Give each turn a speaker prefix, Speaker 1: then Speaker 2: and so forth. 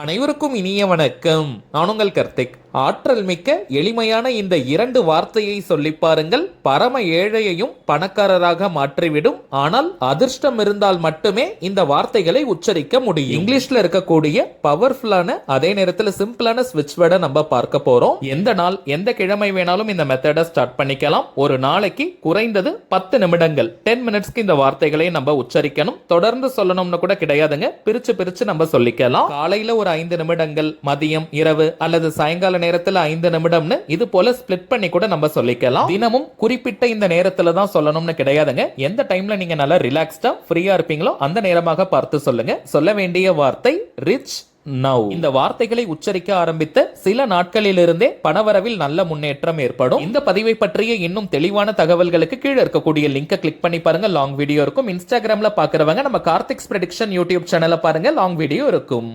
Speaker 1: அனைவருக்கும் இனிய வணக்கம். நான் உங்கள் கார்த்திக். ஆற்றல் மிக்க எளிமையான இந்த 2 வார்த்தையை சொல்லி பாருங்கள். பரம ஏழையையும் பணக்காரராக மாற்றிவிடும். ஆனால் அதிர்ஷ்டம் இருந்தால் மட்டுமே இந்த வார்த்தைகளை உச்சரிக்க முடியும். இங்கிலீஷ்ல இருக்கக்கூடிய பவர்ஃபுல்லான அதே நேரத்தில் சிம்பிளான ஸ்விட்ச் வேர்டை நம்ம பார்க்க போறோம். எந்த நாள் எந்த கிழமை வேணாலும் இந்த மெத்தடை ஸ்டார்ட் பண்ணிக்கலாம். ஒரு நாளைக்கு குறைந்தது 10 நிமிடங்கள் 10 மினிட்ஸ்க்கு இந்த வார்த்தைகளை நம்ம உச்சரிக்கணும். தொடர்ந்து சொல்லணும்னு கூட கிடையாதுங்க. பிரிச்சு நம்ம சொல்லிக்கலாம். காலையில ஒரு 5 நிமிடங்கள், மதியம், இரவு அல்லது சாயங்கால நேரத்துல 5 நிமிடம்னு இது போல ஸ்பிளிட் பண்ணி கூட நம்ம சொல்லிக்கலாம். தினமும் குறிப்பிட்ட இந்த நேரத்துல தான் சொல்லணும்னு கிடையாதுங்க. எந்த டைம்ல நீங்க நல்லா ரிலாக்ஸ்டா ஃப்ரீயா இருப்பீங்களோ அந்த நேரமாக பார்த்து சொல்லுங்க. சொல்ல வேண்டிய வார்த்தை ரிச் நவ். இந்த வார்த்தைகளை உச்சரிக்க ஆரம்பித்த சில நாட்களிலிருந்தே பணவரவில் நல்ல முன்னேற்றம் ஏற்படும். இந்த பதிவை பற்றிய இன்னும் தெளிவான தகவல்களுக்கு கீழே இருக்கக்கூடிய லிங்கை கிளிக் பண்ணி பாருங்க. லாங் வீடியோ இருக்கும். இன்ஸ்டாகிராம்ல பாக்குறவங்க நம்ம கார்த்திக்ஸ் ப்ரெடிக்ஷன் யூடியூப் சேனலை பாருங்க. லாங் வீடியோ இருக்கும்.